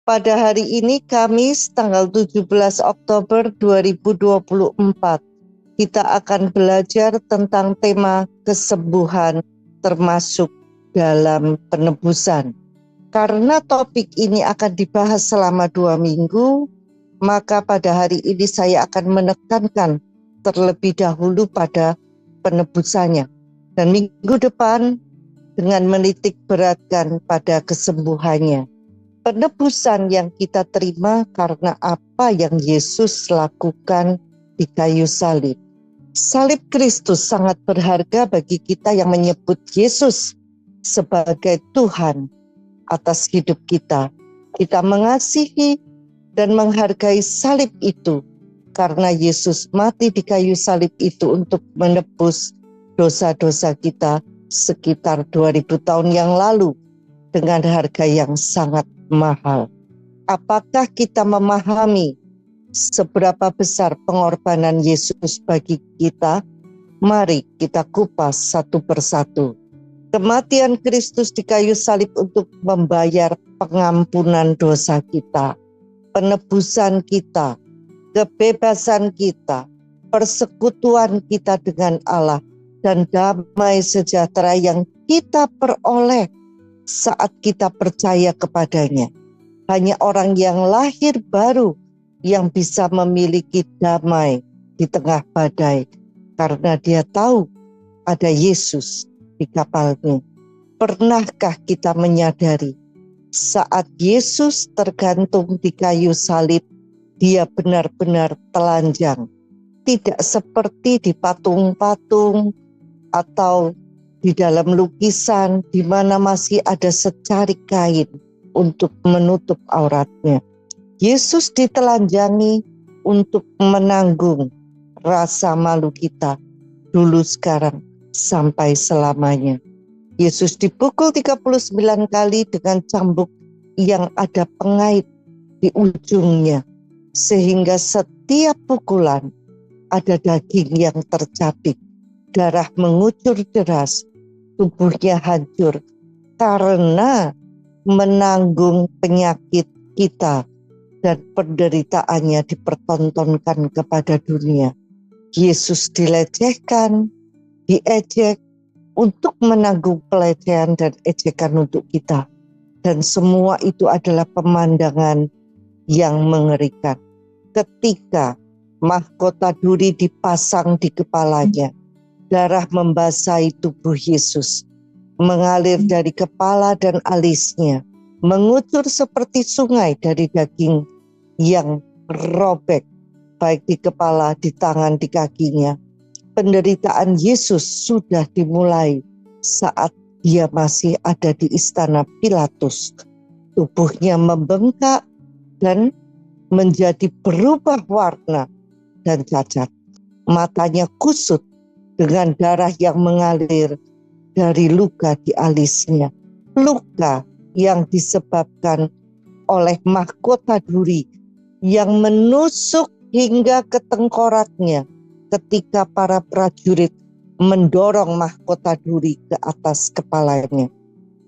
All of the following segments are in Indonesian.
Pada hari ini Kamis tanggal 17 Oktober 2024, kita akan belajar tentang tema kesembuhan termasuk dalam penebusan. Karena topik ini akan dibahas selama 2 minggu, maka pada hari ini saya akan menekankan terlebih dahulu pada penebusannya. Dan minggu depan dengan menitik beratkan pada kesembuhannya. Penebusan yang kita terima karena apa yang Yesus lakukan di kayu salib. Salib Kristus sangat berharga bagi kita yang menyebut Yesus sebagai Tuhan atas hidup kita. Kita mengasihi dan menghargai salib itu karena Yesus mati di kayu salib itu untuk menebus dosa-dosa kita sekitar 2000 tahun yang lalu dengan harga yang sangat mahal. Apakah kita memahami seberapa besar pengorbanan Yesus bagi kita? Mari kita kupas satu persatu. Kematian Kristus di kayu salib untuk membayar pengampunan dosa kita, penebusan kita, kebebasan kita, persekutuan kita dengan Allah, dan damai sejahtera yang kita peroleh saat kita percaya kepadanya. Hanya orang yang lahir baru yang bisa memiliki damai di tengah badai, karena dia tahu ada Yesus di kapalnya. Pernahkah kita menyadari saat Yesus tergantung di kayu salib, dia benar-benar telanjang, tidak seperti di patung-patung atau di dalam lukisan di mana masih ada secarik kain untuk menutup auratnya. Yesus ditelanjangi untuk menanggung rasa malu kita dulu, sekarang, sampai selamanya. Yesus dipukul 39 kali dengan cambuk yang ada pengait di ujungnya, sehingga setiap pukulan ada daging yang tercabik, darah mengucur deras, tubuhnya hancur karena menanggung penyakit kita dan penderitaannya dipertontonkan kepada dunia. Yesus dilecehkan, diejek untuk menanggung pelecehan dan ejekan untuk kita. Dan semua itu adalah pemandangan yang mengerikan. Ketika mahkota duri dipasang di kepalanya, darah membasahi tubuh Yesus, mengalir dari kepala dan alisnya, mengucur seperti sungai dari daging yang robek, baik di kepala, di tangan, di kakinya. Penderitaan Yesus sudah dimulai saat dia masih ada di istana Pilatus. Tubuhnya membengkak dan menjadi berubah warna dan cacat. Matanya kusut dengan darah yang mengalir dari luka di alisnya. Luka yang disebabkan oleh mahkota duri yang menusuk hingga ke tengkoraknya ketika para prajurit mendorong mahkota duri ke atas kepalanya.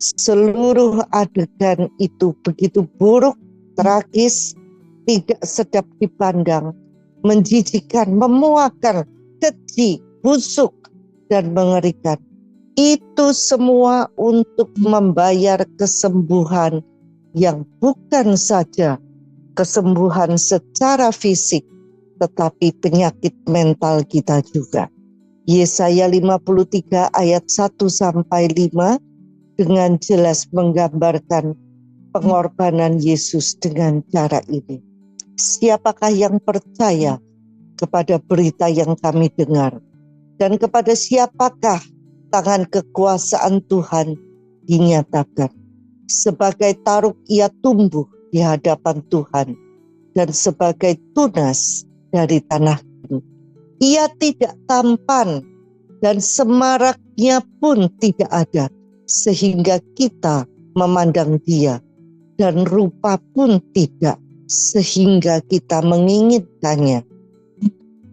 Seluruh adegan itu begitu buruk, tragis, tidak sedap dipandang, menjijikkan, memuakkan, keji, busuk, dan mengerikan. Itu semua untuk membayar kesembuhan yang bukan saja kesembuhan secara fisik, tetapi penyakit mental kita juga. Yesaya 53 ayat 1-5 dengan jelas menggambarkan pengorbanan Yesus dengan cara ini. Siapakah yang percaya kepada berita yang kami dengar? Dan kepada siapakah tangan kekuasaan Tuhan dinyatakan? Sebagai taruk ia tumbuh di hadapan Tuhan, dan sebagai tunas dari tanah itu. Ia tidak tampan dan semaraknya pun tidak ada, sehingga kita memandang dia, dan rupa pun tidak, sehingga kita menginginkannya.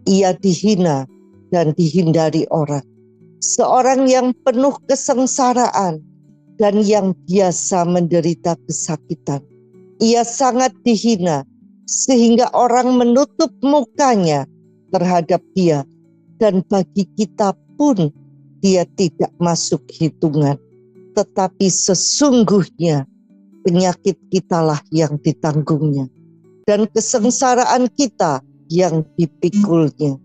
Ia dihina dan dihindari orang, seorang yang penuh kesengsaraan dan yang biasa menderita kesakitan. Ia sangat dihina sehingga orang menutup mukanya terhadap dia, dan bagi kita pun dia tidak masuk hitungan. Tetapi sesungguhnya penyakit kitalah yang ditanggungnya, dan kesengsaraan kita yang dipikulnya.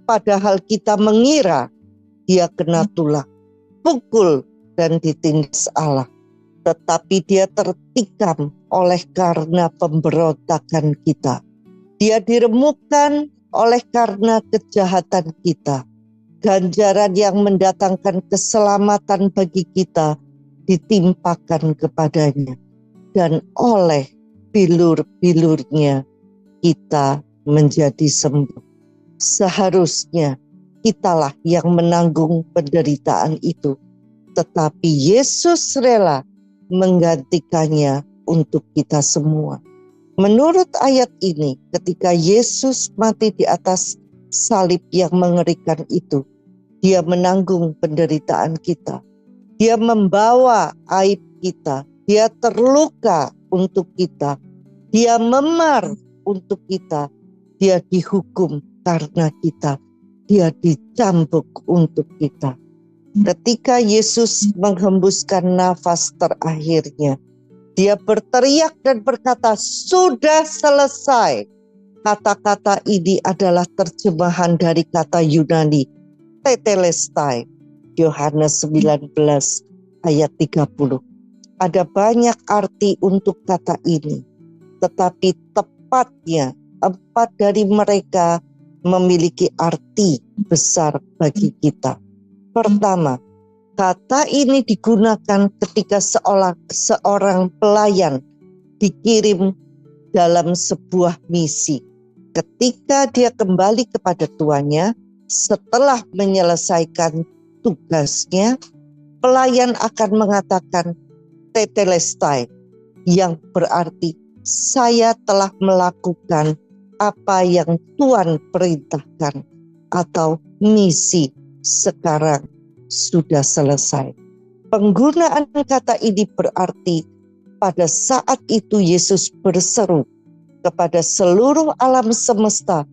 Padahal kita mengira dia kena tulah, pukul dan ditindas Allah. Tetapi dia tertikam oleh karena pemberontakan kita. Dia diremukkan oleh karena kejahatan kita. Ganjaran yang mendatangkan keselamatan bagi kita ditimpakan kepadanya. Dan oleh bilur-bilurnya kita menjadi sembuh. Seharusnya kitalah yang menanggung penderitaan itu. Tetapi Yesus rela menggantikannya untuk kita semua. Menurut ayat ini, ketika Yesus mati di atas salib yang mengerikan itu, dia menanggung penderitaan kita. Dia membawa aib kita. Dia terluka untuk kita. Dia memar untuk kita. Dia dihukum karena kita. Dia dicambuk untuk kita. Ketika Yesus menghembuskan nafas terakhirnya, dia berteriak dan berkata, "Sudah selesai." Kata-kata ini adalah terjemahan dari kata Yunani, tetelestai. Yohanes 19 ayat 30. Ada banyak arti untuk kata ini, tetapi tepatnya 4 dari mereka memiliki arti besar bagi kita. Pertama, kata ini digunakan ketika seorang pelayan dikirim dalam sebuah misi. Ketika dia kembali kepada tuannya setelah menyelesaikan tugasnya, pelayan akan mengatakan tetelestai, yang berarti saya telah melakukan apa yang Tuhan perintahkan, atau misi sekarang sudah selesai. Penggunaan kata ini berarti pada saat itu Yesus berseru kepada seluruh alam semesta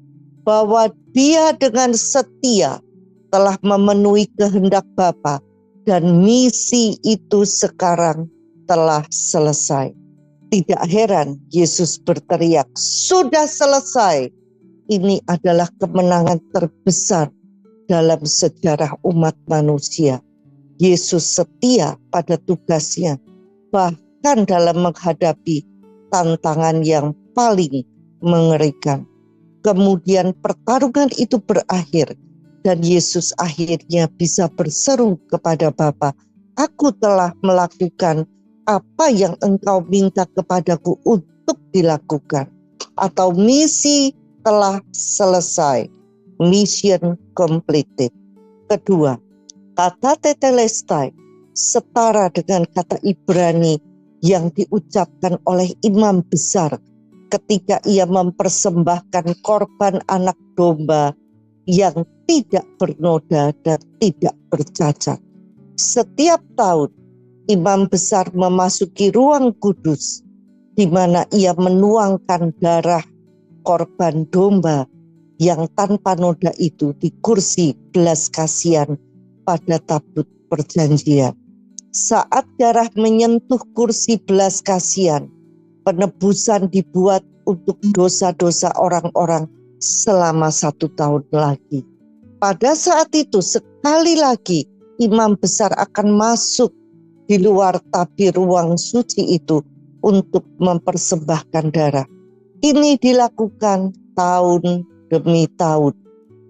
bahwa dia dengan setia telah memenuhi kehendak Bapa dan misi itu sekarang telah selesai. Tidak heran Yesus berteriak, "Sudah selesai." Ini adalah kemenangan terbesar dalam sejarah umat manusia. Yesus setia pada tugasnya, bahkan dalam menghadapi tantangan yang paling mengerikan. Kemudian pertarungan itu berakhir dan Yesus akhirnya bisa berseru kepada Bapa, "Aku telah melakukan apa yang engkau minta kepadaku untuk dilakukan." Atau misi telah selesai. Mission completed. Kedua, kata tetelestai setara dengan kata Ibrani yang diucapkan oleh imam besar ketika ia mempersembahkan korban anak domba yang tidak bernoda dan tidak bercacat. Setiap tahun imam besar memasuki ruang kudus di mana ia menuangkan darah korban domba yang tanpa noda itu di kursi belas kasihan pada tabut perjanjian. Saat darah menyentuh kursi belas kasihan, penebusan dibuat untuk dosa-dosa orang-orang selama 1 tahun lagi. Pada saat itu sekali lagi imam besar akan masuk di luar tabir ruang suci itu untuk mempersembahkan darah. Ini dilakukan tahun demi tahun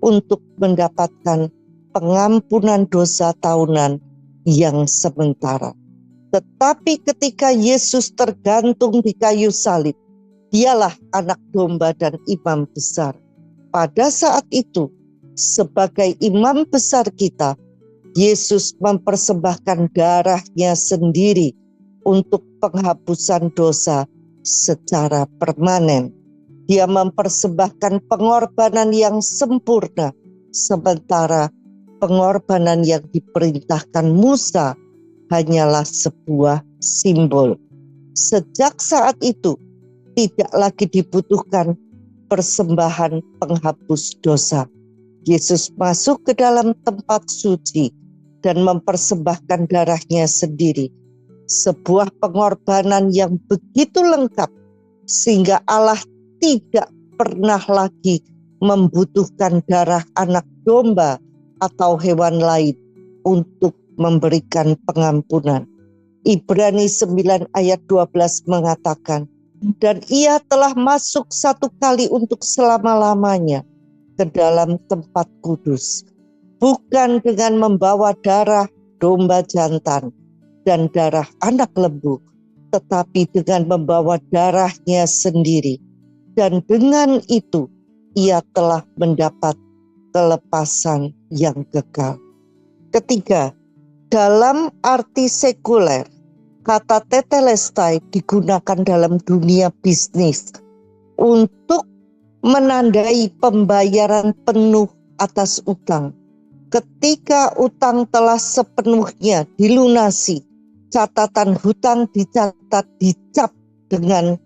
untuk mendapatkan pengampunan dosa tahunan yang sementara. Tetapi ketika Yesus tergantung di kayu salib, dialah anak domba dan imam besar. Pada saat itu, sebagai imam besar kita, Yesus mempersembahkan darahnya sendiri untuk penghapusan dosa secara permanen. Dia mempersembahkan pengorbanan yang sempurna, sementara pengorbanan yang diperintahkan Musa hanyalah sebuah simbol. Sejak saat itu, tidak lagi dibutuhkan persembahan penghapus dosa. Yesus masuk ke dalam tempat suci dan mempersembahkan darahnya sendiri. Sebuah pengorbanan yang begitu lengkap sehingga Allah tidak pernah lagi membutuhkan darah anak domba atau hewan lain untuk memberikan pengampunan. Ibrani 9 ayat 12 mengatakan, dan ia telah masuk satu kali untuk selama-lamanya ke dalam tempat kudus, bukan dengan membawa darah domba jantan dan darah anak lembu, tetapi dengan membawa darahnya sendiri. Dan dengan itu ia telah mendapat kelepasan yang kekal. Ketiga, dalam arti sekuler, kata tetelestai digunakan dalam dunia bisnis untuk menandai pembayaran penuh atas utang. Ketika utang telah sepenuhnya dilunasi, catatan hutang dicatat dicap dengan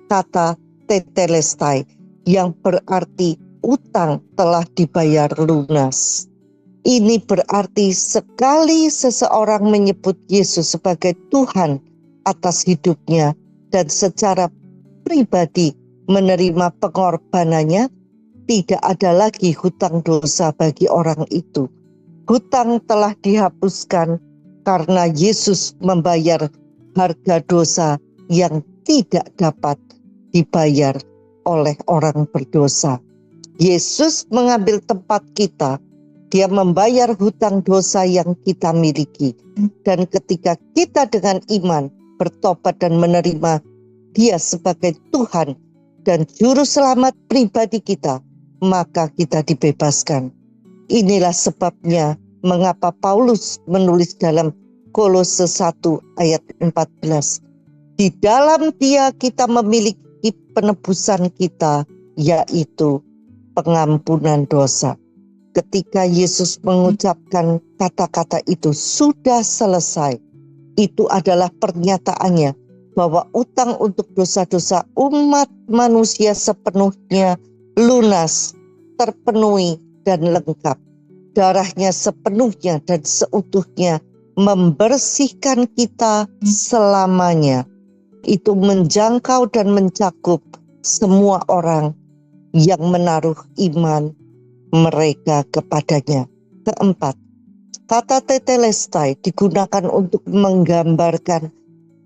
kata tetelestai yang berarti utang telah dibayar lunas. Ini berarti sekali seseorang menyebut Yesus sebagai Tuhan atas hidupnya dan secara pribadi menerima pengorbanannya, tidak ada lagi hutang dosa bagi orang itu. Hutang telah dihapuskan karena Yesus membayar harga dosa yang tidak dapat dibayar oleh orang berdosa. Yesus mengambil tempat kita. Dia membayar hutang dosa yang kita miliki. Dan ketika kita dengan iman bertobat dan menerima Dia sebagai Tuhan dan Juru Selamat pribadi kita, maka kita dibebaskan. Inilah sebabnya mengapa Paulus menulis dalam Kolose 1 ayat 14. Di dalam Dia kita memiliki penebusan kita, yaitu pengampunan dosa. Ketika Yesus mengucapkan kata-kata itu, sudah selesai, itu adalah pernyataannya bahwa utang untuk dosa-dosa umat manusia sepenuhnya lunas, terpenuhi, dan lengkap. Darahnya sepenuhnya dan seutuhnya membersihkan kita selamanya. Itu menjangkau dan mencakup semua orang yang menaruh iman mereka kepadanya. Keempat, kata tetelestai digunakan untuk menggambarkan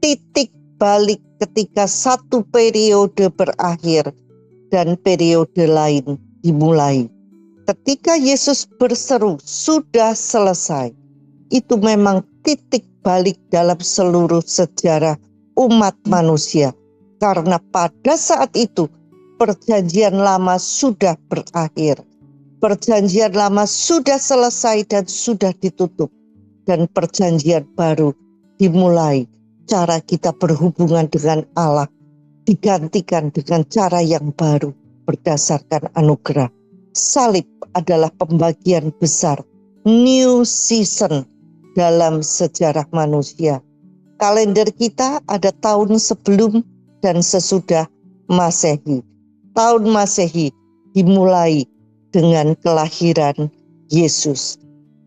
titik balik ketika satu periode berakhir dan periode lain dimulai. Ketika Yesus berseru, sudah selesai, itu memang titik balik dalam seluruh sejarah umat manusia. Karena pada saat itu, perjanjian lama sudah berakhir. Perjanjian lama sudah selesai dan sudah ditutup. Dan perjanjian baru dimulai. Cara kita berhubungan dengan Allah digantikan dengan cara yang baru berdasarkan anugerah. Salib adalah pembagian besar, new season dalam sejarah manusia. Kalender kita ada tahun sebelum dan sesudah Masehi. Tahun Masehi dimulai dengan kelahiran Yesus.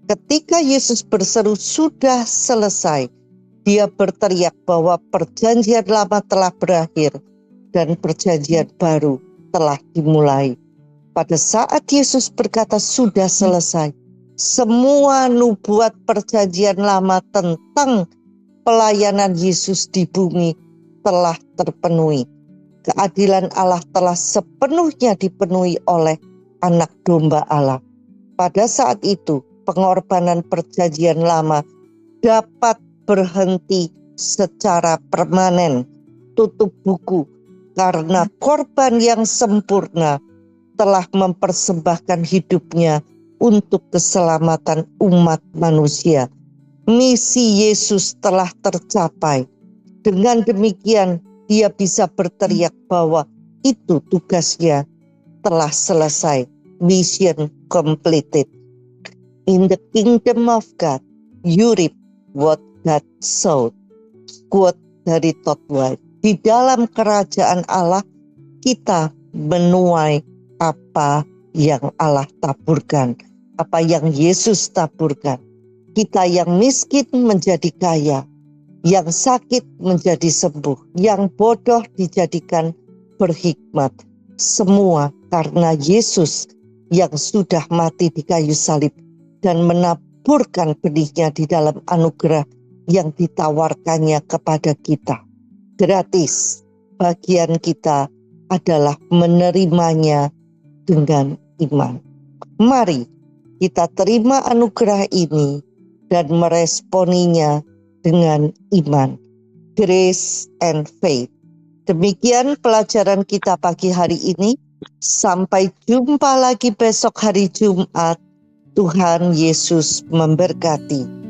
Ketika Yesus berseru sudah selesai, Dia berteriak bahwa perjanjian lama telah berakhir dan perjanjian baru telah dimulai. Pada saat Yesus berkata sudah selesai, semua nubuat perjanjian lama tentang pelayanan Yesus di bumi telah terpenuhi. Keadilan Allah telah sepenuhnya dipenuhi oleh Anak Domba Allah. Pada saat itu, pengorbanan perjanjian lama dapat berhenti secara permanen, tutup buku, karena korban yang sempurna telah mempersembahkan hidupnya untuk keselamatan umat manusia. Misi Yesus telah tercapai. Dengan demikian, Dia bisa berteriak bahwa itu tugasnya telah selesai. Mission completed. In the kingdom of God, you reap what God sowed. Quote dari Todd White. di dalam kerajaan Allah kita menuai apa yang Allah taburkan, apa yang Yesus taburkan. Kita yang miskin menjadi kaya, yang sakit menjadi sembuh, yang bodoh dijadikan berhikmat. Semua karena Yesus yang sudah mati di kayu salib dan menaburkan benihnya di dalam anugerah yang ditawarkannya kepada kita. Gratis, bagian kita adalah menerimanya dengan iman. Mari kita terima anugerah ini dan meresponinya dengan iman. Grace and faith. Demikian pelajaran kita pagi hari ini. Sampai jumpa lagi besok hari Jumat. Tuhan Yesus memberkati.